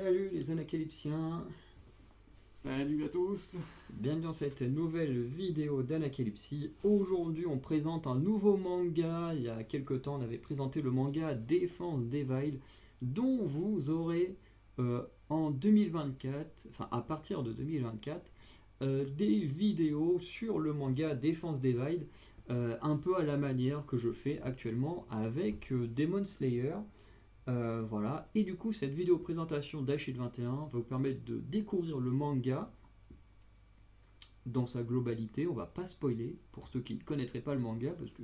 Salut les Anacalypsiens, Salut à tous. bienvenue dans cette nouvelle vidéo d'Anacalypsie. Aujourd'hui on présente un nouveau manga. Il y a quelques temps on avait présenté le manga Défense Divide, dont vous aurez en 2024, enfin à partir de 2024, des vidéos sur le manga Défense Divide, un peu à la manière que je fais actuellement avec Demon Slayer. Voilà, et du coup cette vidéo présentation d'Achille 21 va vous permettre de découvrir le manga dans sa globalité. On va pas spoiler pour ceux qui ne connaîtraient pas le manga, parce que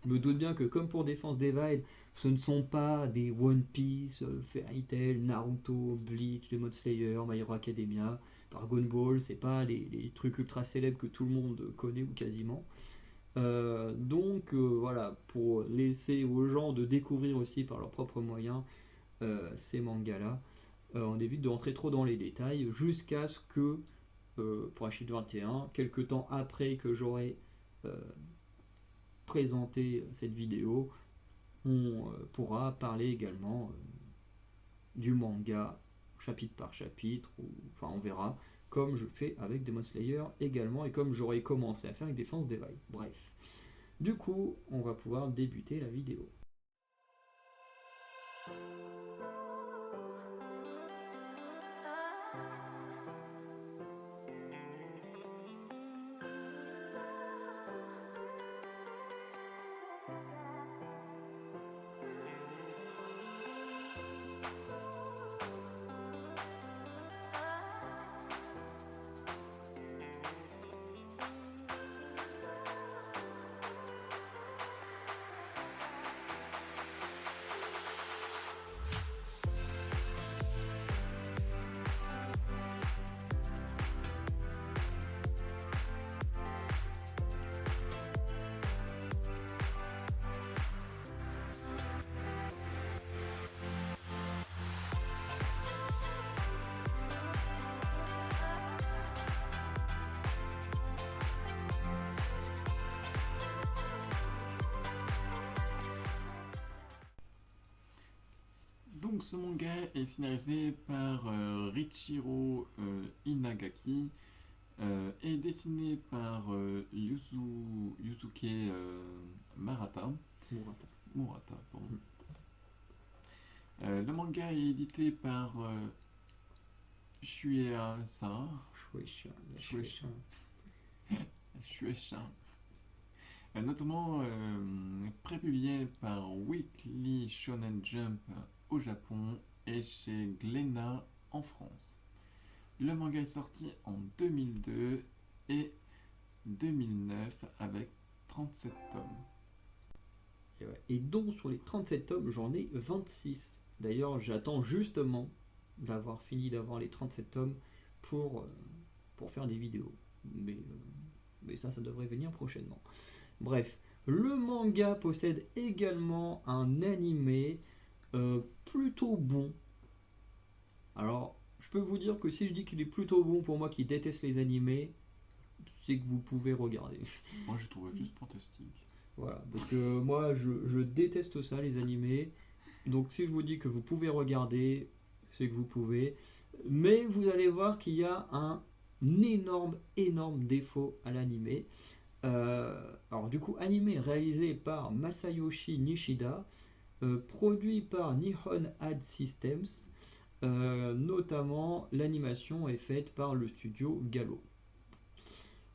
je me doute bien que comme pour Défense Divide, ce ne sont pas des One Piece, Fairy Tail, Naruto, Bleach, Demon Slayer, My Hero Academia, Dragon Ball, c'est pas les trucs ultra célèbres que tout le monde connaît ou quasiment. Voilà, pour laisser aux gens de découvrir aussi par leurs propres moyens ces mangas-là. On évite de rentrer trop dans les détails jusqu'à ce que, pour Achille 21, quelques temps après que j'aurai euh, présenté cette vidéo, on pourra parler également du manga chapitre par chapitre, ou enfin on verra, comme je fais avec Demon Slayer également, et comme j'aurais commencé à faire avec Défense Divide. Bref. Du coup, on va pouvoir débuter la vidéo. Donc ce manga est scénarisé par Richiro Inagaki et dessiné par Yusuke Murata. Murata, pardon. Le manga est édité par Shueisha. Shueisha. Notamment prépublié par Weekly Shonen Jump au Japon et chez Glénat en France. Le manga est sorti en 2002 et 2009 avec 37 tomes. Et donc sur les 37 tomes, j'en ai 26. D'ailleurs, j'attends justement d'avoir fini d'avoir les 37 tomes pour faire des vidéos. Mais ça devrait venir prochainement. Bref, le manga possède également un animé plutôt bon. Alors, je peux vous dire que si je dis qu'il est plutôt bon pour moi qui déteste les animés, c'est que vous pouvez regarder. Moi je trouve juste fantastique. Voilà, parce que moi je déteste ça, les animés. Donc si je vous dis que vous pouvez regarder, c'est que vous pouvez. Mais vous allez voir qu'il y a un énorme défaut à l'animé. Alors du coup, animé réalisé par Masayoshi Nishida, produit par Nihon Ad Systems. Notamment, l'animation est faite par le studio Gallo.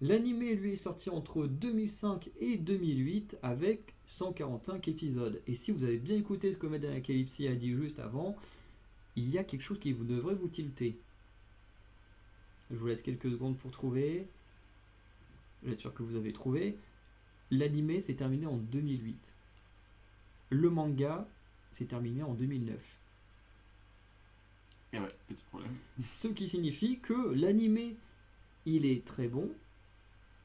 L'animé lui est sorti entre 2005 et 2008 avec 145 épisodes. Et si vous avez bien écouté ce que Madame Apocalypse a dit juste avant, il y a quelque chose qui vous devrait vous tilter. Je vous laisse quelques secondes pour trouver. J'espère que vous avez trouvé. L'animé s'est terminé en 2008. Le manga s'est terminé en 2009. Et ouais, petit problème. Ce qui signifie que l'animé, il est très bon,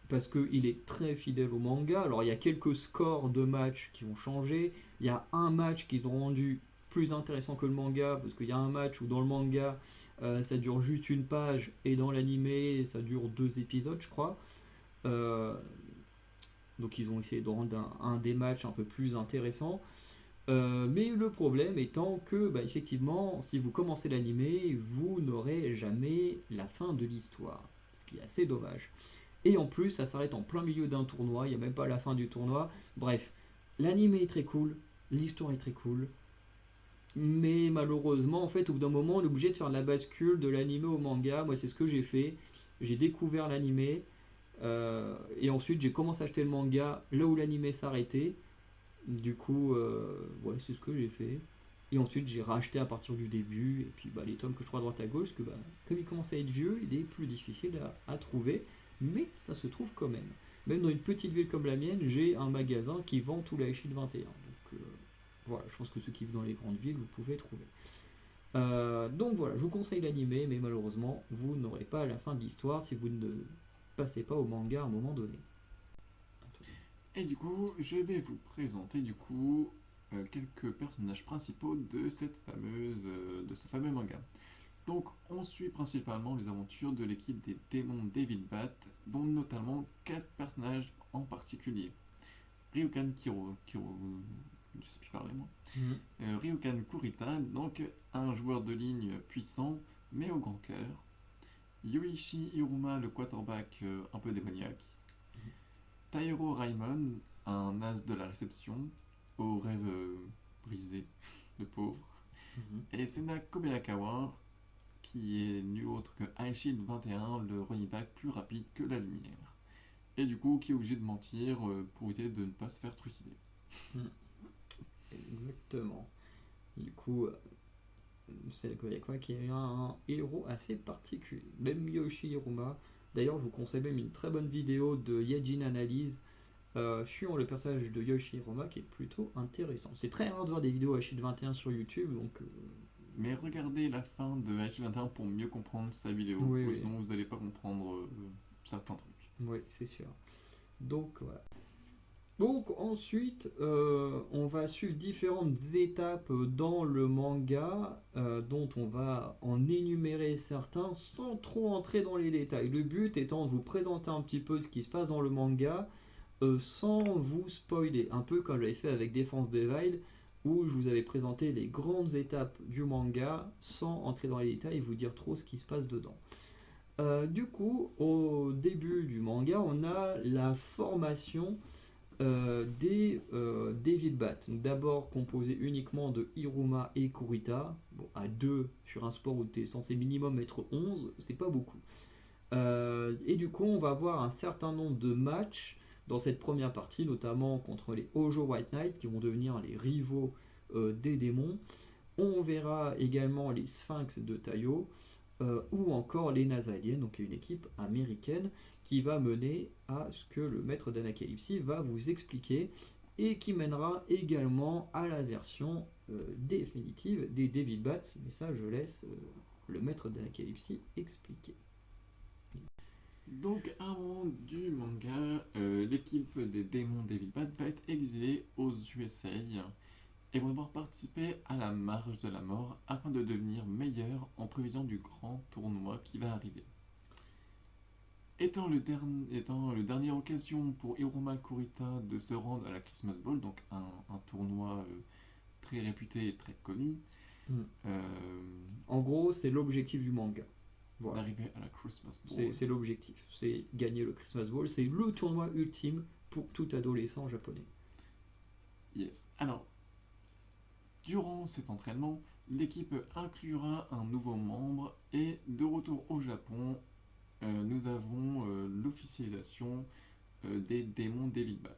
parce qu'il est très fidèle au manga. Alors il y a quelques scores de matchs qui ont changé. Il y a un match qu'ils ont rendu plus intéressant que le manga, parce qu'il y a un match où dans le manga ça dure juste une page, et dans l'animé ça dure 2 épisodes, je crois. Donc ils ont essayé de rendre un des matchs un peu plus intéressant. Mais le problème étant que, bah, effectivement, si vous commencez l'animé, vous n'aurez jamais la fin de l'histoire, ce qui est assez dommage. Et en plus, ça s'arrête en plein milieu d'un tournoi, il n'y a même pas la fin du tournoi. Bref, l'animé est très cool, l'histoire est très cool, mais malheureusement, en fait, au bout d'un moment, on est obligé de faire la bascule de l'animé au manga. Moi, c'est ce que j'ai fait. J'ai découvert l'animé, et ensuite j'ai commencé à acheter le manga là où l'animé s'arrêtait. Du coup, ouais, c'est ce que j'ai fait. Et ensuite, j'ai racheté à partir du début. Et puis, bah, les tomes que je trouve à droite à gauche, parce que bah, comme il commence à être vieux, il est plus difficile à trouver. Mais ça se trouve quand même. Même dans une petite ville comme la mienne, j'ai un magasin qui vend tous les Aishid 21. Donc, voilà, je pense que ceux qui vivent dans les grandes villes, vous pouvez trouver. Donc voilà, je vous conseille l'animé, mais malheureusement, vous n'aurez pas la fin de l'histoire si vous ne passez pas au manga à un moment donné. Et du coup, je vais vous présenter quelques personnages principaux de ce fameux manga. Donc, on suit principalement les aventures de l'équipe des démons Devil Bat, dont notamment 4 personnages en particulier. Ryukan je sais plus parler moi. Mhm. Ryukan Kurita, donc un joueur de ligne puissant, mais au grand cœur. Yoichi Hiruma, le quarterback un peu démoniaque. Tairo Raimon, un as de la réception, aux rêves brisés, le pauvre. Mhm. Et Sena Kobayakawa, qui est nul autre que Aishid 21, le running back plus rapide que la lumière. Et du coup, qui est obligé de mentir pour éviter de ne pas se faire trucider. Exactement. Du coup, c'est quoi qui est un héros assez particulier. Même Yoshi Hiruma. D'ailleurs, je vous conseille même une très bonne vidéo de Yajin Analyse sur le personnage de Yoshi Hiruma qui est plutôt intéressant. C'est très rare de voir des vidéos Aishid 21 sur YouTube, donc Mais regardez la fin de Aishid 21 pour mieux comprendre sa vidéo, oui, oui, sinon vous n'allez pas comprendre certains trucs. oui, c'est sûr. Donc voilà. Donc ensuite, on va suivre différentes étapes dans le manga, dont on va en énumérer certains sans trop entrer dans les détails. Le but étant de vous présenter un petit peu ce qui se passe dans le manga, sans vous spoiler, un peu comme j'avais fait avec Défense des Veils, où je vous avais présenté les grandes étapes du manga sans entrer dans les détails et vous dire trop ce qui se passe dedans. Du coup, au début du manga, on a la formation des Devil Bat. D'abord composé uniquement de Hiruma et Kurita. Bon, à deux sur un sport où tu es censé minimum être 11, c'est pas beaucoup. Et du coup, on va avoir un certain nombre de matchs dans cette première partie, notamment contre les Hojo White Knight qui vont devenir les rivaux des démons. On verra également les Sphinx de Tayo, ou encore les Nazaliens, donc une équipe américaine qui va mener à ce que le maître d'Anacalypsie va vous expliquer et qui mènera également à la version définitive des Devil Bats. Mais ça, je laisse le maître d'Anacalypsie expliquer. Donc, à un moment du manga, l'équipe des démons Devil Bat va être exilée aux USA et vont devoir participer à la marche de la mort afin de devenir meilleurs en prévision du grand tournoi qui va arriver. Étant le dernière occasion pour Hiruma Kurita de se rendre à la Christmas Ball, donc un tournoi très réputé et très connu, Mm. euh, En gros, c'est l'objectif du manga. Voilà. d'arriver à la Christmas Ball. C'est l'objectif. C'est gagner le Christmas Ball. C'est le tournoi ultime pour tout adolescent japonais. Yes. Alors, durant cet entraînement, l'équipe inclura un nouveau membre et de retour au Japon, nous avons l'officialisation des démons Devil Bat.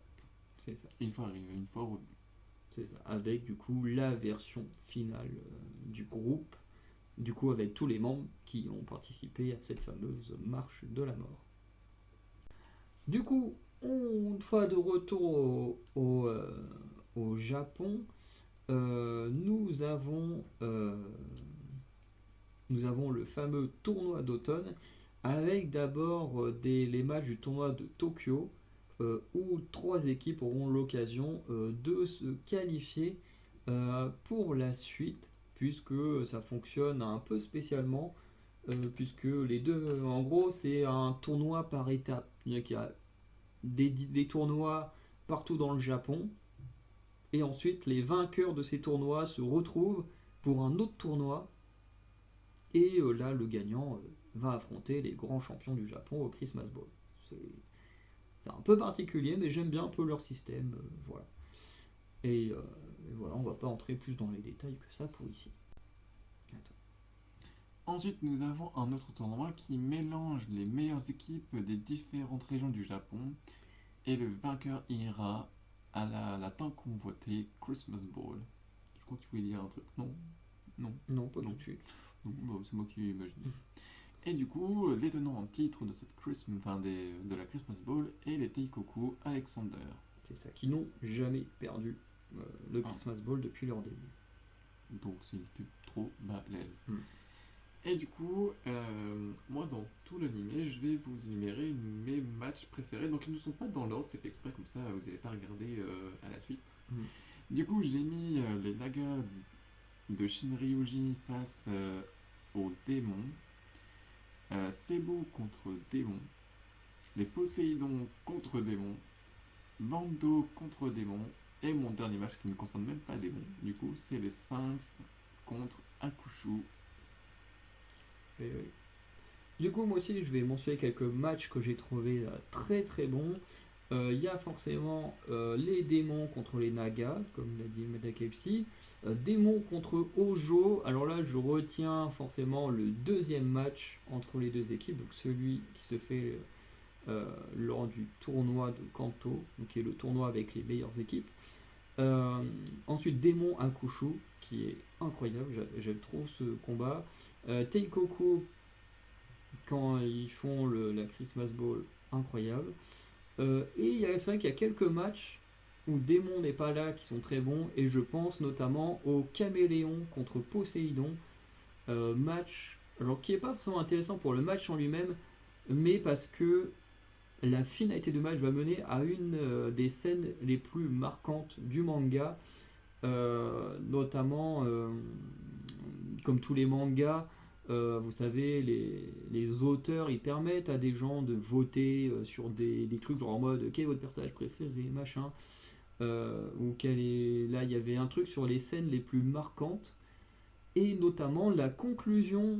C'est ça. Une fois arrivé, une fois revenu. C'est ça. Avec du coup la version finale du groupe. Du coup, avec tous les membres qui ont participé à cette fameuse marche de la mort. Du coup, une fois de retour au Japon, nous avons le fameux tournoi d'automne avec d'abord les matchs du tournoi de Tokyo où trois équipes auront l'occasion de se qualifier pour la suite puisque ça fonctionne un peu spécialement puisque les deux en gros c'est un tournoi par étape. Il y a des tournois partout dans le Japon Et ensuite, les vainqueurs de ces tournois se retrouvent pour un autre tournoi. Et là, le gagnant va affronter les grands champions du Japon au Christmas Ball. C'est c'est un peu particulier, mais j'aime bien un peu leur système. Voilà. Et voilà, on va pas entrer plus dans les détails que ça pour ici. Attends. Ensuite, nous avons un autre tournoi qui mélange les meilleures équipes des différentes régions du Japon et le vainqueur ira à la tant convoitée Christmas Ball. Je crois que tu voulais dire un truc. Non, non, Non, pas non, tout de suite. non, bah, c'est moi qui imagine. Et du coup, les tenants en titre de cette de la Christmas Ball est les Teikoku Alexander. C'est ça, qui n'ont jamais perdu le Ah. Christmas Ball depuis leur début. Donc c'est une équipe trop balèze. Mm. Et du coup, moi dans tout l'animé, je vais vous énumérer mes matchs préférés. Donc ils ne sont pas dans l'ordre, c'est fait exprès comme ça, vous n'allez pas regarder à la suite. Mm. Du coup, j'ai mis les Nagas de Shinryuji face aux démons, Sebo contre démons, les Poséidons contre démons, Bando contre démons, et mon dernier match qui ne concerne même pas démons, du coup, c'est les Sphinx contre Akushu. Et, du coup, moi aussi, je vais mentionner quelques matchs que j'ai trouvé très très bons. Il y a forcément les démons contre les nagas, comme l'a dit Medakepsi. Démons contre Ojo. Alors là, je retiens forcément le deuxième match entre les deux équipes, donc celui qui se fait lors du tournoi de Kanto, donc qui est le tournoi avec les meilleures équipes. Ensuite, Démon Akushu, qui est incroyable, j'aime trop ce combat. Teikoku, quand ils font la Christmas Ball, incroyable. Et c'est vrai qu'il y a quelques matchs où Démon n'est pas là qui sont très bons, et je pense notamment au Caméléon contre Poséidon, match alors qui n'est pas forcément intéressant pour le match en lui-même, mais parce que la finalité du match va mener à une des scènes les plus marquantes du manga, notamment comme tous les mangas. Vous savez, les auteurs, ils permettent à des gens de voter sur des trucs genre en mode quel est votre personnage préféré, machin. Ou là, il y avait un truc sur les scènes les plus marquantes, et notamment la conclusion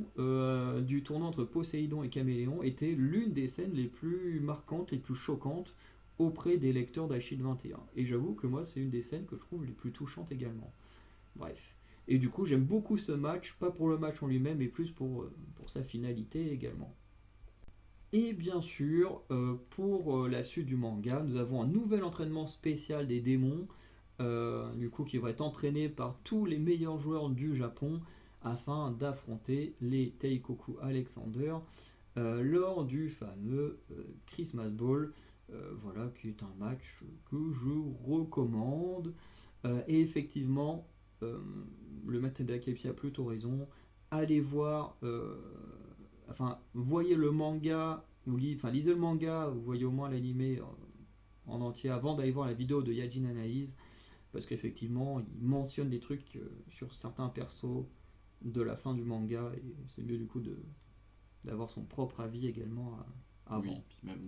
du tournoi entre Poséidon et Caméléon était l'une des scènes les plus marquantes, les plus choquantes auprès des lecteurs d'Achille 21. Et j'avoue que moi, c'est une des scènes que je trouve les plus touchantes également. Bref. Et du coup, j'aime beaucoup ce match, pas pour le match en lui-même, mais plus pour sa finalité également. Et bien sûr, pour la suite du manga, nous avons un nouvel entraînement spécial des démons, du coup qui va être entraîné par tous les meilleurs joueurs du Japon afin d'affronter les Teikoku Alexander lors du fameux Christmas Ball. Voilà, qui est un match que je recommande. Et effectivement, le maître d'Akepsi a plutôt raison. Allez voir, enfin, voyez le manga, lisez le manga, ou voyez au moins l'animé en entier avant d'aller voir la vidéo de Yajin Analyse, parce qu'effectivement, il mentionne des trucs sur certains persos de la fin du manga, et c'est mieux du coup d'avoir son propre avis également avant. Oui, puis même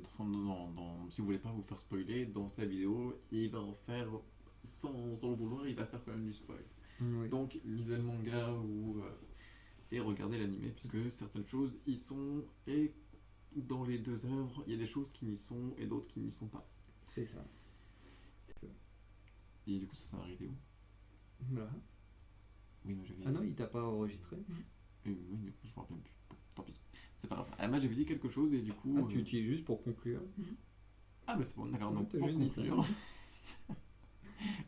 si vous voulez pas vous faire spoiler, dans sa vidéo, il va en faire, sans le vouloir, il va faire quand même du spoil. Oui. Donc, lisez le manga et regardez l'animé, puisque certaines choses y sont, et dans les deux œuvres, il y a des choses qui n'y sont et d'autres qui n'y sont pas. C'est ça. Et du coup, ça s'est arrêté où? Voilà. Oui, moi j'avais. Ah non, il t'a pas enregistré. Oui, du coup, je me rappelle plus. Bon, tant pis. C'est pas grave. Ah, moi j'avais dit quelque chose et du coup. Ah, tu utilises juste pour conclure. Ah, bah c'est bon, d'accord. Ouais, Donc, t'as pour juste dit ça. conclure.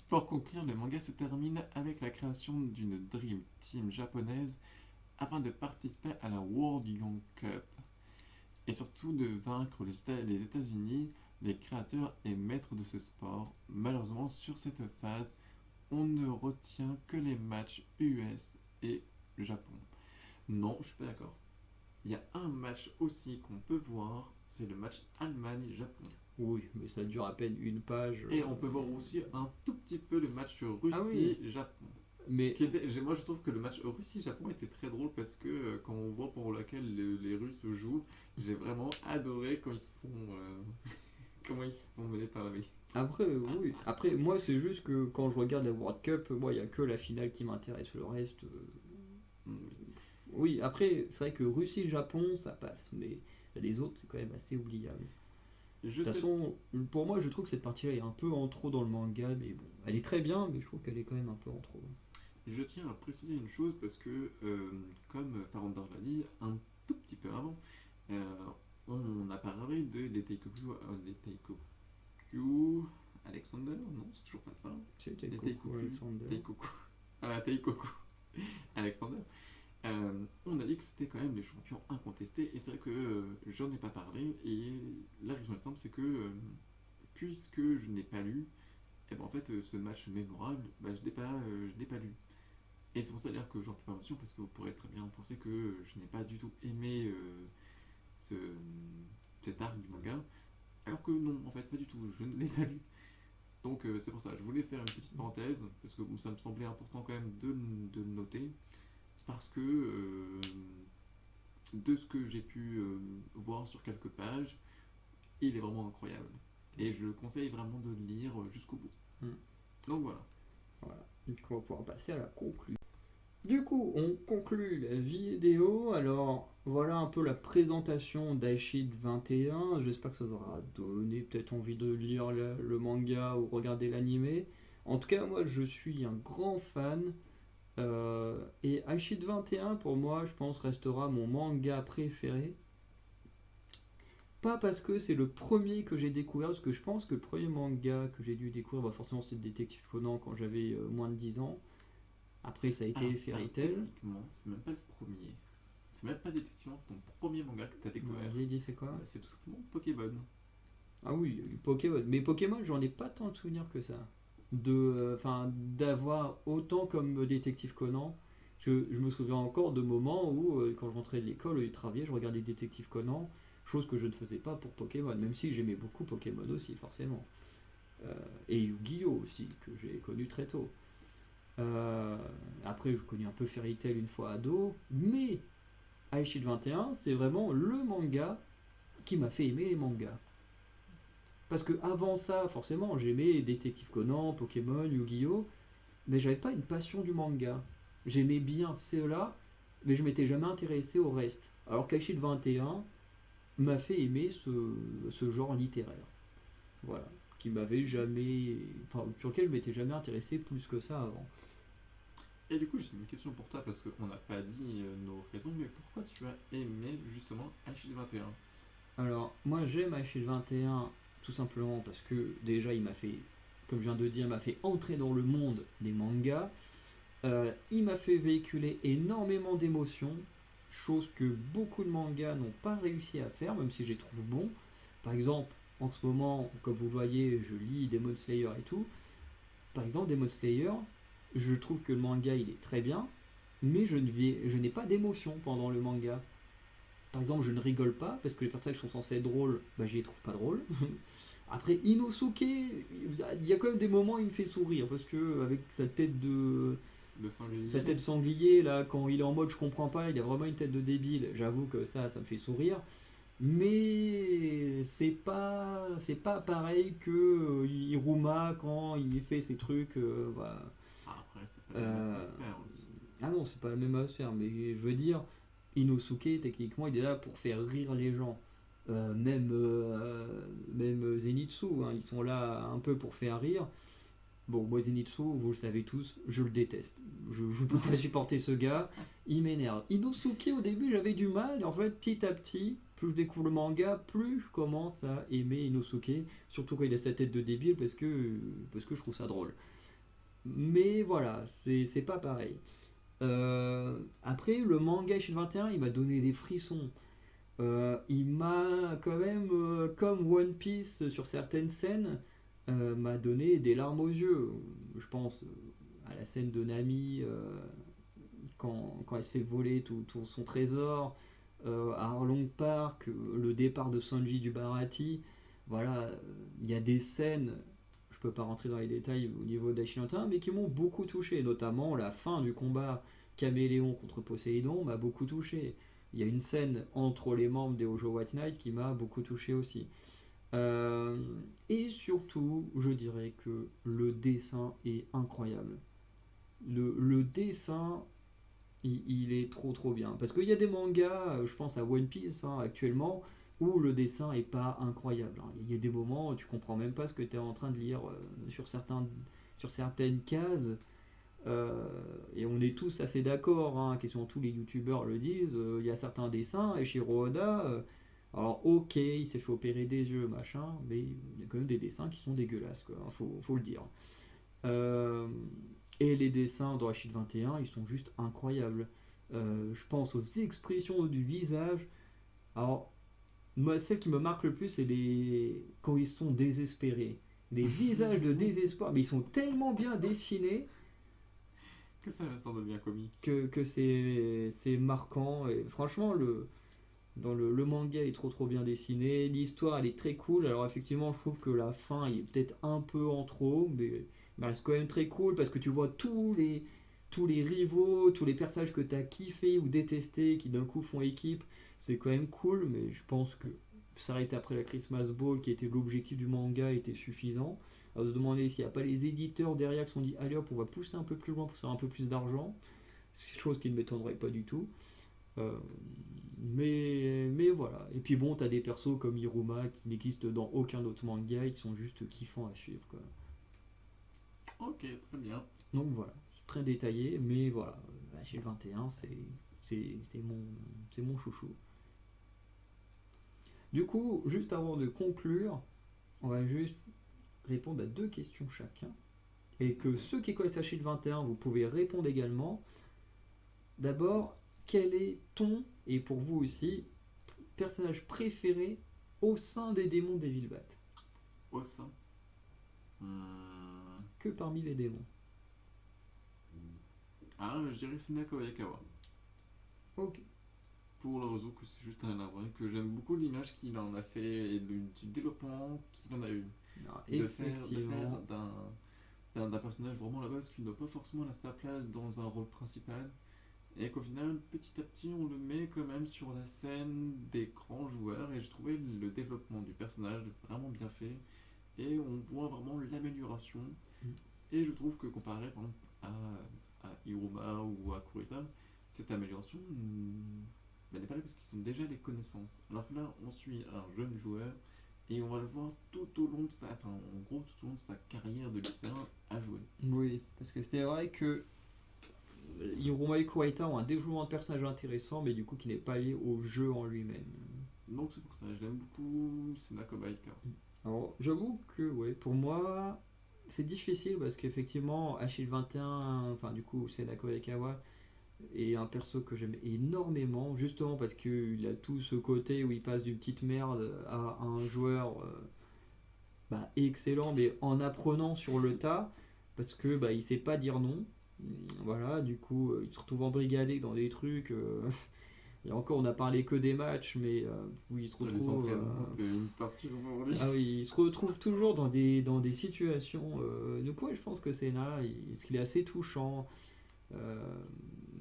Pour conclure, le manga se termine avec la création d'une Dream Team japonaise afin de participer à la World Young Cup et surtout de vaincre les États-Unis, les créateurs et maîtres de ce sport. Malheureusement, sur cette phase, on ne retient que les matchs US et Japon. Non, je suis pas d'accord. Il y a un match aussi qu'on peut voir, c'est le match Allemagne-Japon. Oui, mais ça dure à peine une page. Et on peut voir aussi un tout petit peu le match Ah oui. Russie-Japon. Mais Moi je trouve que le match Russie-Japon était très drôle parce que quand on voit pour lequel les Russes jouent, j'ai vraiment adoré quand ils se font comment ils se font mener par la vie. Après, oui. Après, moi, c'est juste que quand je regarde la World Cup, moi, il n'y a que la finale qui m'intéresse. Le reste, Oui. oui. Après, c'est vrai que Russie-Japon, ça passe. Mais les autres, c'est quand même assez oubliable. Je De toute te façon, pour moi, je trouve que cette partie-là est un peu en trop dans le manga. Mais bon, elle est très bien, mais je trouve qu'elle est quand même un peu en trop. Je tiens à préciser une chose parce que, comme Farandar l'a dit un tout petit peu avant, euh, on a parlé des Taikoku Alexander, non, c'est toujours pas ça. C'était Des Goku Taikoku, Alexander. Taikoku, Taikoku Alexander. On a dit que c'était quand même les champions incontestés et c'est vrai que j'en ai pas parlé et la raison est simple, c'est que puisque je n'ai pas lu, et ben en fait ce match mémorable, bah, je n'ai pas lu. Et c'est pour ça d'ailleurs que j'en fais pas mention, parce que vous pourrez très bien penser que je n'ai pas du tout aimé ce, cet arc du manga, alors que non, en fait, pas du tout, je ne l'ai pas lu. Donc c'est pour ça, je voulais faire une petite parenthèse, parce que bon, ça me semblait important quand même de le noter, parce que de ce que j'ai pu voir sur quelques pages, il est vraiment incroyable. Et je conseille vraiment de le lire jusqu'au bout. Hmm. Donc voilà. Voilà. Donc, on va pouvoir passer à la conclusion. Du coup, on conclut la vidéo. Alors, voilà un peu la présentation d'Aishid 21. J'espère que ça vous aura donné peut-être envie de lire le manga ou regarder l'animé. En tout cas, moi, je suis un grand fan. Et Aishid 21, pour moi, je pense, restera mon manga préféré. Pas parce que c'est le premier que j'ai découvert, parce que je pense que le premier manga que j'ai dû découvrir, bah forcément, c'est Détective Conan quand j'avais moins de 10 ans. Après, ça a été Fairy Tail. Techniquement, c'est même pas le premier. C'est même pas effectivement ton premier manga que t'as découvert. Vas-y, dis c'est quoi? C'est tout simplement Pokémon. Ah oui, il y a eu Pokémon. Mais Pokémon, j'en ai pas tant de souvenirs que ça. Enfin, d'avoir autant comme Détective Conan. Je me souviens encore de moments où, quand je rentrais de l'école ou du travail, je regardais Détective Conan, chose que je ne faisais pas pour Pokémon, même si j'aimais beaucoup Pokémon aussi, forcément. Euh, et Yu-Gi-Oh aussi, que j'ai connu très tôt. Euh, Après, je connais un peu Fairy Tail une fois ado, mais Aishid 21, c'est vraiment le manga qui m'a fait aimer les mangas. Parce que avant ça, forcément, j'aimais Détective Conan, Pokémon, Yu-Gi-Oh! Mais j'avais pas une passion du manga. J'aimais bien ceux-là, mais je m'étais jamais intéressé au reste. Alors qu'Aishid 21 m'a fait aimer ce genre littéraire. Voilà. Qui m'avait jamais. Enfin, sur lequel je m'étais jamais intéressé plus que ça avant. Et du coup, j'ai une question pour toi parce qu'on n'a pas dit nos raisons, mais pourquoi tu as aimé justement H21? Alors, moi j'aime Aishid 21 tout simplement parce que déjà il m'a fait, comme je viens de dire, il m'a fait entrer dans le monde des mangas. Il m'a fait véhiculer énormément d'émotions, chose que beaucoup de mangas n'ont pas réussi à faire, même si je les trouve bons. Par exemple, en ce moment, comme vous le voyez, je lis Demon Slayer et tout. Par exemple, Demon Slayer, je trouve que le manga il est très bien, mais je n'ai pas d'émotion pendant le manga. Par exemple, je ne rigole pas parce que les personnages sont censés être drôles, bah je les trouve pas drôles. Après Inosuke, il y a quand même des moments où il me fait sourire parce que avec De sa sanglier. tête sanglier là, quand il est en mode je comprends pas, il a vraiment une tête de débile. J'avoue que ça me fait sourire. Mais c'est pas pareil que Iruma quand il fait ses trucs. Voilà. Ah, après, c'est pas la même Euh, atmosphère aussi. ah non, c'est pas la même atmosphère, mais je veux dire, Inosuke, techniquement, il est là pour faire rire les gens. Même Zenitsu, hein, ils sont là un peu pour faire rire. Bon, moi, Zenitsu, vous le savez tous, je le déteste. Je peux pas supporter ce gars, il m'énerve. Inosuke, au début, j'avais du mal, et en fait, petit à petit, plus je découvre le manga, plus je commence à aimer Inosuke, surtout quand il a sa tête de débile, parce que je trouve ça drôle. Mais voilà, c'est pas pareil. Après, le manga Ishin 21, il m'a donné des frissons. Il m'a quand même, comme One Piece sur certaines scènes, m'a donné des larmes aux yeux. Je pense à la scène de Nami quand elle se fait voler tout son trésor, à Arlong Park, le départ de Sanji du Baratie. Voilà, il y a des scènes, je peux pas rentrer dans les détails au niveau d'Aishin mais qui m'ont beaucoup touché, notamment la fin du combat Caméléon contre Poséidon m'a beaucoup touché. Il y a une scène entre les membres des Hojo White Knight qui m'a beaucoup touché aussi. Euh, et surtout, je dirais que le dessin est incroyable. Le dessin, il est trop trop bien. Parce qu'il y a des mangas, je pense à One Piece hein, actuellement, où le dessin est pas incroyable, hein. Il y a des moments où tu comprends même pas ce que tu es en train de lire sur certaines cases. Euh, et on est tous assez d'accord, hein, quasiment tous les youtubeurs le disent, il y a certains dessins, et chez Oda, alors ok, il s'est fait opérer des yeux, machin, mais il y a quand même des dessins qui sont dégueulasses, quoi, hein, faut le dire. Euh, et les dessins de Rachid 21, ils sont juste incroyables. Je pense aux expressions du visage. Alors, moi, celle qui me marque le plus, c'est quand ils sont désespérés. Les visages de désespoir, mais ils sont tellement bien dessinés Que ça devient comique. que c'est marquant. Et franchement, le manga est trop trop bien dessiné. L'histoire, elle est très cool. Alors, effectivement, je trouve que la fin il est peut-être un peu en trop, mais il reste quand même très cool parce que tu vois tous les rivaux, tous les personnages que tu as kiffé ou détesté qui d'un coup font équipe. C'est quand même cool, mais je pense que s'arrêter après la Christmas Ball, qui était l'objectif du manga, était suffisant. Alors, se demander s'il n'y a pas les éditeurs derrière qui se sont dit allez hop, on va pousser un peu plus loin pour faire un peu plus d'argent. C'est quelque chose qui ne m'étonnerait pas du tout. Euh, mais voilà. Et puis bon, t'as des persos comme Iruma qui n'existent dans aucun autre manga et qui sont juste kiffants à suivre, quoi. Ok, très bien. Donc voilà, c'est très détaillé, mais voilà. Chez le 21, c'est mon chouchou. Du coup, juste avant de conclure, on va juste répondre à deux questions chacun. Et que ceux qui connaissent Achille 21, vous pouvez répondre également. D'abord, quel est ton, et pour vous aussi, personnage préféré au sein des démons d'Evilbat? Au sein. Hmm. Que parmi les démons. Ah, je dirais Senako Ayakawa. Ok. Pour le réseau que c'est juste un arbre, que j'aime beaucoup l'image qu'il en a fait et du développement qu'il en a eu. Alors, De faire effectivement. d'un personnage vraiment là-bas qui n'a pas forcément sa place dans un rôle principal. Et qu'au final, petit à petit, on le met quand même sur la scène des grands joueurs. Et j'ai trouvé le développement du personnage vraiment bien fait. Et on voit vraiment l'amélioration. Mm. Et je trouve que comparé par exemple à Iruma ou à Kurita, cette amélioration n'est pas là parce qu'ils ont déjà les connaissances. Alors que là, on suit un jeune joueur et on va le voir tout au long de sa, enfin, en gros, tout au long de sa carrière de lycéen à jouer. Oui, parce que c'est vrai que Hiruma et Kuwaita ont un développement de personnage intéressant, mais du coup qui n'est pas lié au jeu en lui-même. Donc c'est pour ça, je l'aime beaucoup, c'est Nakobaika. Alors, j'avoue que, ouais, pour moi, c'est difficile parce qu'effectivement, Achille 21, enfin, du coup, Senako Ekawa, est un perso que j'aime énormément, justement parce qu'il a tout ce côté où il passe d'une petite merde à un joueur excellent, mais en apprenant sur le tas, parce que il sait pas dire non. Voilà, du coup, il se retrouve embrigadé dans des trucs. Et encore, on a parlé que des matchs, mais où il se Les retrouve. entraînements, c'était une torture pour lui. Ah oui, il se retrouve toujours dans des situations. Donc, ouais, je pense que Senna, il est assez touchant. Euh,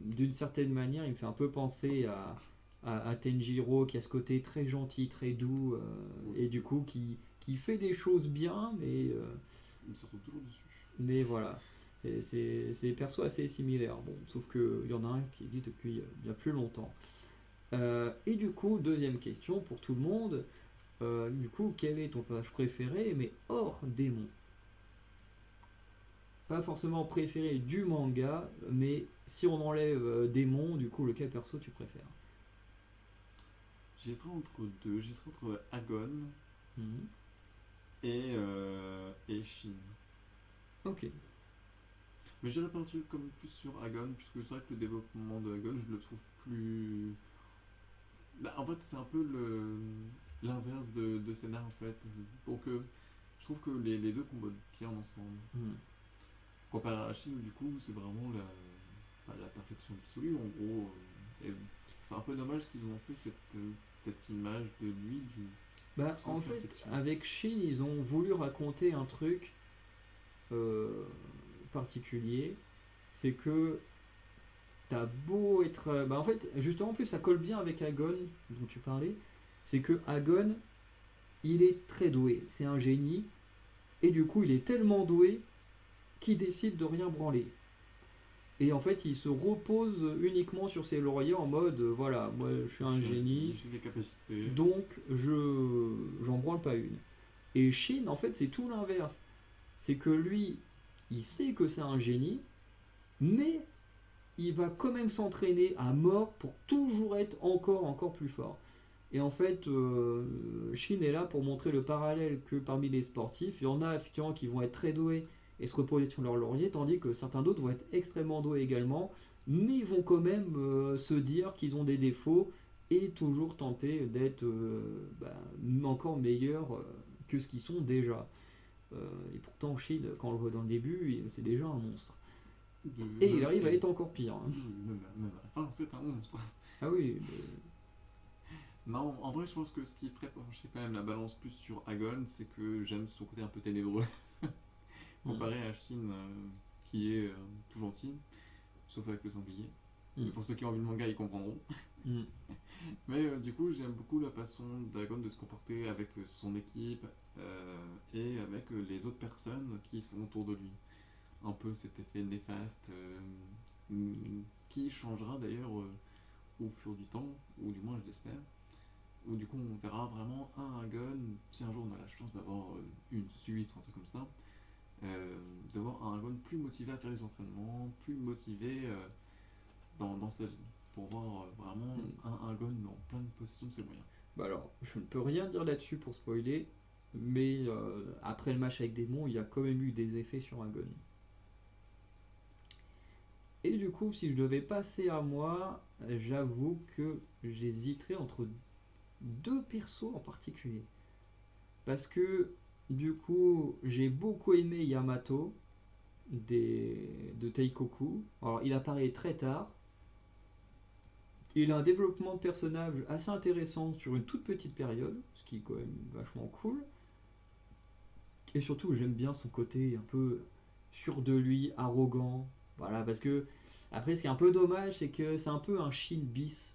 D'une certaine manière, il me fait un peu penser à Tenjiro, qui a ce côté très gentil, très doux, Oui, et du coup, qui fait des choses bien, il se retrouve toujours dessus. mais voilà. Et c'est des persos assez similaires. Bon, sauf qu'il y en a un qui existe depuis bien plus longtemps. Et du coup, deuxième question pour tout le monde. Du coup, quel est ton personnage préféré, mais hors démon? Pas forcément préféré du manga, mais si on enlève démon, du coup, lequel perso tu préfères? J'hésiterai entre deux, j'hésiterai entre Agon Mhm. et Shin. Ok. Mais j'irai partir comme plus sur Agon, puisque c'est vrai que le développement de Agon, je le trouve plus. Bah, en fait, c'est un peu l'inverse de Senna en fait. Donc, je trouve que les deux combattent bien ensemble. Mhm. Comparé à Shin, du coup, c'est vraiment la perfection absolue en gros. Et c'est un peu dommage qu'ils ont fait cette image de lui, sans En fait, perfection. avec Shin, ils ont voulu raconter un truc euh, particulier. C'est que t'as beau être. En fait, justement, en plus, ça colle bien avec Agon, dont tu parlais. C'est que Agon, il est très doué, c'est un génie, et du coup il est tellement doué qu'il décide de rien branler. Et en fait il se repose uniquement sur ses lauriers en mode voilà, moi je suis un génie, J'ai des capacités. donc j'en branle pas une. Et Shin en fait c'est tout l'inverse. C'est que lui, il sait que c'est un génie, mais il va quand même s'entraîner à mort pour toujours être encore plus fort. Et en fait, Shin est là pour montrer le parallèle que parmi les sportifs, il y en a effectivement qui vont être très doués et se reposer sur leur laurier, tandis que certains d'autres vont être extrêmement doués également, mais ils vont quand même se dire qu'ils ont des défauts et toujours tenter d'être encore meilleurs que ce qu'ils sont déjà. Et pourtant, Shin, quand on le voit dans le début, c'est déjà un monstre. Et il arrive à être encore pire. Hein. Même à la fin, c'est un monstre. Ah oui, Non, en vrai, je pense que ce qui ferait pencher quand même la balance plus sur Agon, c'est que j'aime son côté un peu ténébreux. Comparé à Shin, qui est tout gentil, sauf avec le sanglier. Mais pour ceux qui ont vu le manga, ils comprendront. Mais du coup, j'aime beaucoup la façon d'Agon de se comporter avec son équipe et avec les autres personnes qui sont autour de lui. Un peu cet effet néfaste qui changera d'ailleurs au fur du temps, ou du moins je l'espère. Où du coup on verra vraiment un Agon, si un jour on a la chance d'avoir une suite ou un truc comme ça, d'avoir un Agon plus motivé à faire les entraînements, plus motivé dans sa vie, pour voir vraiment un Agon en pleine possession de ses moyens. Bah alors, je ne peux rien dire là-dessus pour spoiler, mais après le match avec Démon, il y a quand même eu des effets sur Agon. Et du coup, si je devais passer à moi, j'avoue que j'hésiterais entre deux persos en particulier. Parce que, du coup, j'ai beaucoup aimé Yamato de Teikoku. Alors, il apparaît très tard. Il a un développement de personnage assez intéressant sur une toute petite période, ce qui est quand même vachement cool. Et surtout, j'aime bien son côté un peu sûr de lui, arrogant. Voilà, parce que, après, ce qui est un peu dommage, c'est que c'est un peu un Shin bis,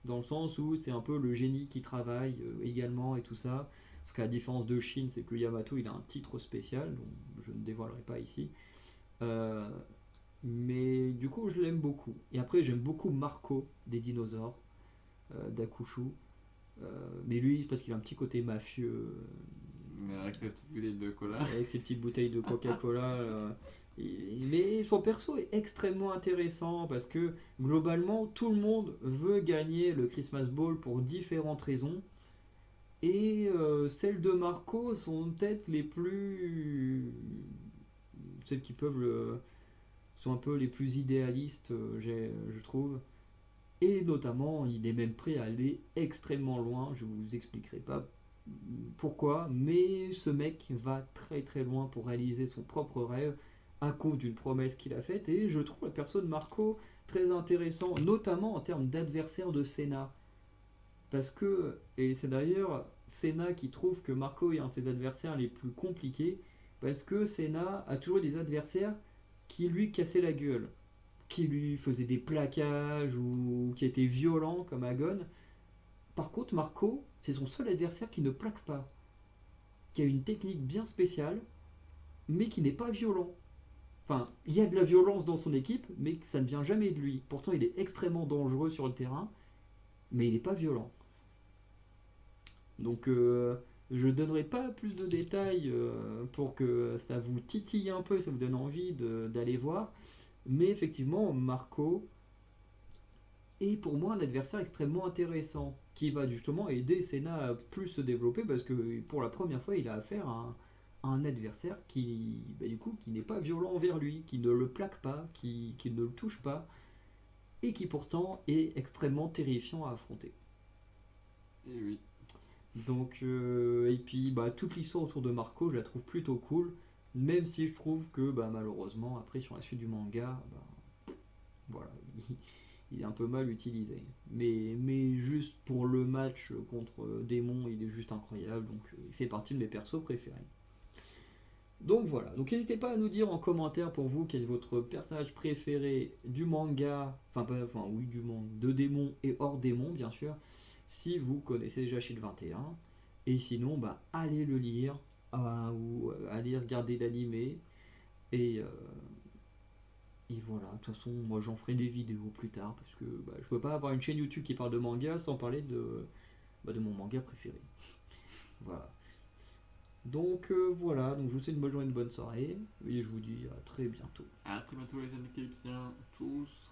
dans le sens où c'est un peu le génie qui travaille également et tout ça. Parce qu'à la différence de Shin, c'est que Yamato, il a un titre spécial, dont je ne dévoilerai pas ici. Euh, mais du coup, je l'aime beaucoup. Et après, j'aime beaucoup Marco des dinosaures, d'Akushu. Mais lui, c'est parce qu'il a un petit côté mafieux, Avec sa petite bouteille de cola. avec ses petites bouteilles de Coca-Cola. Mais son perso est extrêmement intéressant parce que globalement, tout le monde veut gagner le Christmas Ball pour différentes raisons. Et celles de Marco sont peut-être les plus. Celles qui peuvent sont un peu les plus idéalistes, je trouve. Et notamment, il est même prêt à aller extrêmement loin. Je vous expliquerai pas pourquoi, mais ce mec va très très loin pour réaliser son propre rêve à cause d'une promesse qu'il a faite. Et je trouve la personne Marco très intéressant, notamment en termes d'adversaire de Senna. Parce que, et c'est d'ailleurs Senna qui trouve que Marco est un de ses adversaires les plus compliqués, parce que Senna a toujours des adversaires qui lui cassaient la gueule, qui lui faisaient des plaquages ou qui étaient violents comme Agon. Par contre, Marco, c'est son seul adversaire qui ne plaque pas, qui a une technique bien spéciale, mais qui n'est pas violent. Enfin, il y a de la violence dans son équipe, mais ça ne vient jamais de lui. Pourtant, il est extrêmement dangereux sur le terrain, mais il n'est pas violent. Donc, je ne donnerai pas plus de détails pour que ça vous titille un peu, ça vous donne envie d'aller voir. Mais effectivement, Marco est pour moi un adversaire extrêmement intéressant qui va justement aider Senna à plus se développer parce que pour la première fois, il a affaire à un adversaire du coup, qui n'est pas violent envers lui, qui ne le plaque pas, qui ne le touche pas et qui pourtant est extrêmement terrifiant à affronter. Et oui. Donc, et puis toute l'histoire autour de Marco, je la trouve plutôt cool, même si je trouve que malheureusement, après sur la suite du manga, voilà, il est un peu mal utilisé. Mais juste pour le match contre Démon, il est juste incroyable, donc il fait partie de mes persos préférés. Donc voilà, donc n'hésitez pas à nous dire en commentaire pour vous quel est votre personnage préféré du manga, enfin oui du manga, de Démon et hors Démon bien sûr, si vous connaissez déjà Shield 21. Et sinon, bah, allez le lire ou allez regarder l'animé. Et, euh, et voilà, de toute façon, moi j'en ferai des vidéos plus tard parce que bah, je peux pas avoir une chaîne YouTube qui parle de manga sans parler de mon manga préféré. Voilà. Donc voilà, donc je vous souhaite une bonne journée, une bonne soirée et je vous dis à très bientôt. À très bientôt les amis Calypsiens. Tchuss.